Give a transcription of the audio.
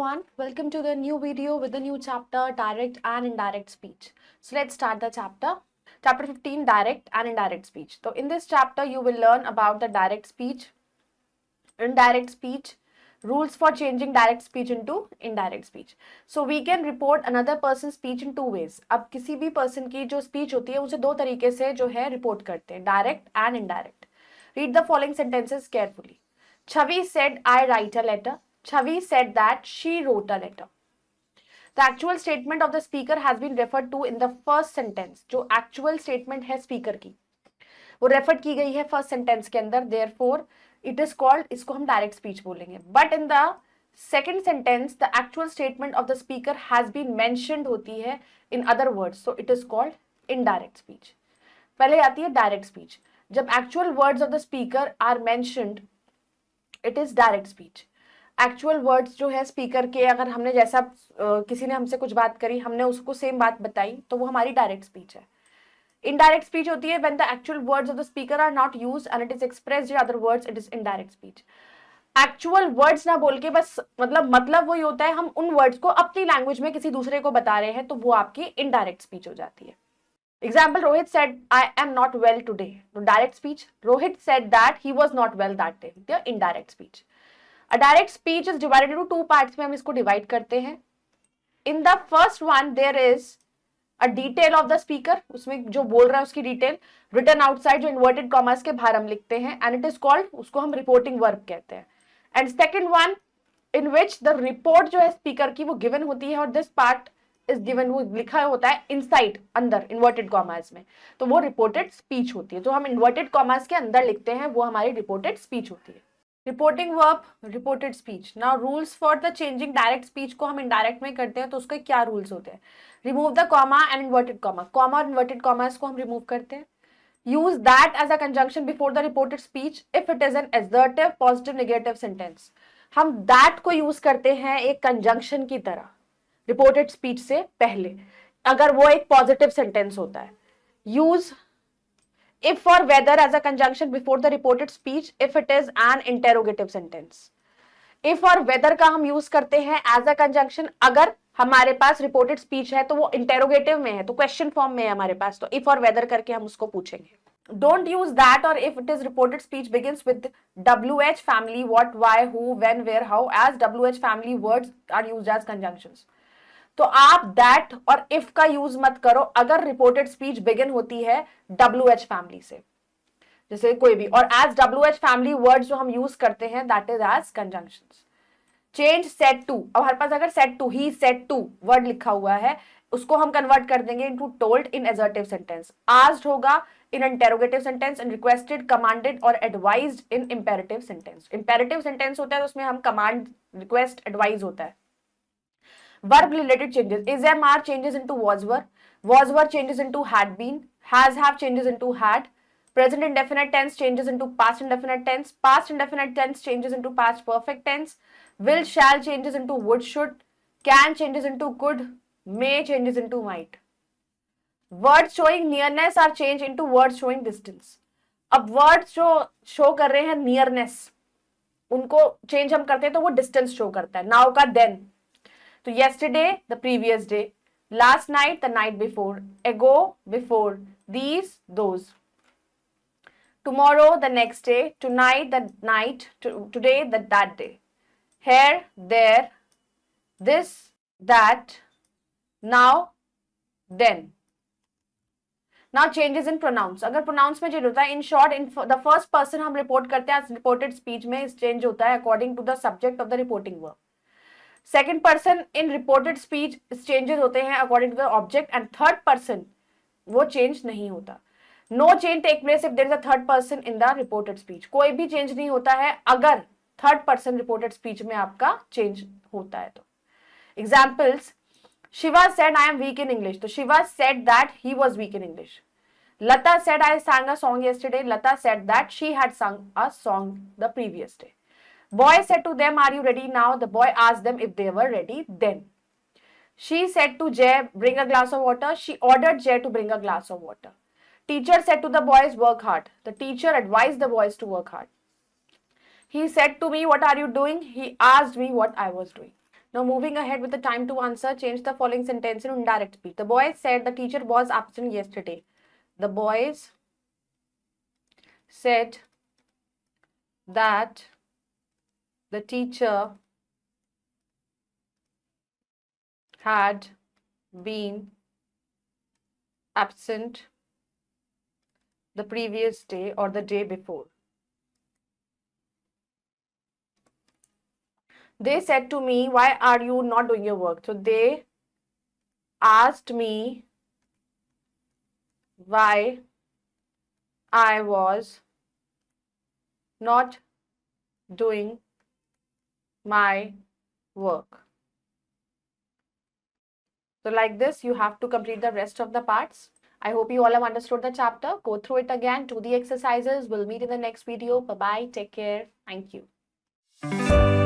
everyone, welcome to the new video with the new chapter direct and indirect speech. So let's start the chapter. Chapter 15 direct and indirect speech. So in this chapter you will learn about the direct speech, indirect speech, rules for changing direct speech into indirect speech. So we can report another person's speech in two ways. अब किसी भी person की जो speech होती है उसे दो तरीके से जो है report करते हैं, direct and indirect. Read the following sentences carefully. Chavi said I write a letter. Chavi said that she wrote a letter. The actual statement of the speaker has been referred to in the first sentence. जो actual statement है speaker की वो refer की गई है first sentence के अंदर, therefore it is called, इसको हम डायरेक्ट स्पीच बोलेंगे. But in the second sentence the actual statement of the speaker has been mentioned होती है in other words, so it is called indirect speech. पहले आती है डायरेक्ट स्पीच. जब actual words of the speaker are mentioned it is direct speech. Actual words जो है speaker के, अगर हमने जैसा किसी ने हमसे कुछ बात करी, हमने उसको सेम बात बताई, तो वो हमारी डायरेक्ट स्पीच है. Indirect speech होती है when the actual words of the speaker are not used and it is expressed in other words, it is indirect speech. Actual words ना बोल के बस मतलब वही होता है, हम उन words को अपनी लैंग्वेज में किसी दूसरे को बता रहे हैं, तो वो आपकी indirect speech हो जाती है. Example, Rohit said, I am not well today. तो direct speech. Rohit said that he was not well that day. The indirect speech. A direct speech is divided into two parts में हम इसको divide करते हैं. In the first one, there is a detail of the speaker, उसमें जो बोल रहा है उसकी डिटेल written outside, जो inverted commas के बाहर हम लिखते हैं, and it is called, उसको हम reporting verb कहते हैं. And second one in which the report जो है speaker की वो given होती है और this part is given, वो लिखा होता है inside, अंदर inverted commas में, तो वो reported speech होती है. तो हम inverted commas के अंदर लिखते हैं, वो हमारी reported speech होती है. Reporting verb, reported speech. Now rules for the changing direct speech को हम इनडायरेक्ट में करते हैं, तो उसके क्या रूल्स होते हैं? Remove the comma and inverted comma. Comma और इन्वर्टेड कॉमास को हम रिमूव करते हैं. Use that as a conjunction before the reported speech if it is an assertive positive negative sentence. हम दैट को यूज करते हैं एक कंजंक्शन की तरह रिपोर्टेड स्पीच से पहले, अगर वो एक पॉजिटिव सेंटेंस होता है. Use if or whether as a conjunction before the reported speech if it is an interrogative sentence. if और whether का हम यूज करते हैं as a conjunction अगर हमारे पास reported speech है तो वो interrogative में है, तो question form में है हमारे पास, तो if और whether करके हम उसको पूछेंगे. Don't use that or if it is reported speech begins with WH family, what, why, who, when, where, how, as WH family words are used as conjunctions. तो आप दैट और इफ का use मत करो अगर रिपोर्टेड स्पीच बिगिन होती है WH family से, जैसे कोई भी, और एज WH फैमिली वर्ड्स जो हम यूज करते हैं that is as conjunctions. Change said to. अब हमारे पास अगर said to, he said to word लिखा हुआ है, उसको हम कन्वर्ट कर देंगे into told in assertive sentence. Asked होगा in interrogative sentence, and requested, commanded और advised in imperative sentence. Imperative sentence होता है तो उसमें हम कमांड, रिक्वेस्ट, एडवाइज होता है. Verb related changes. Is, am, are changes into was, were changes into had been, has, have changes into had, present indefinite tense changes into past indefinite tense, past indefinite tense changes into past perfect tense, will, shall changes into would, should, can changes into could, may changes into might. Words showing nearness are changed into words showing distance. अब words जो show कर रहे हैं nearness, उनको change हम करते हैं तो वो distance show करता है. Now का then, तो yesterday the previous day, last night the night before, ago before, these those, tomorrow the next day, tonight the night, today that day, here there, this that, now then. Now changes in pronouns. अगर pronouns में change होता है, in short, in the first person हम report करते हैं reported speech में इस change होता है according to the subject of the reporting verb. Second person in reported speech changes होते हैं according to the object, and third person वो चेंज नहीं होता. No change take place if there is a third person in the reported speech. कोई भी change नहीं होता है अगर थर्ड पर्सन रिपोर्टेड स्पीच में आपका चेंज होता है. तो examples, Shiva said I am weak in English, तो Shiva said that he was weak in English. Lata said I sang a song yesterday, Lata said that she had sung a song the previous day. Boy said to them, are you ready now? The boy asked them if they were ready then. She said to Jay, bring a glass of water. She ordered Jay to bring a glass of water. Teacher said to the boys, work hard. The teacher advised the boys to work hard. He said to me, what are you doing? He asked me what I was doing. Now moving ahead with the time to answer, change the following sentence in indirect speech. The boys said the teacher was absent yesterday. The boys said that the teacher had been absent the previous day or the day before. They said to me, why are you not doing your work? So they asked me why I was not doing my work. So like this, you have to complete the rest of the parts. I hope you all have understood the chapter. Go through it again, do the exercises. We'll meet in the next video. Bye-bye. Take care. Thank you.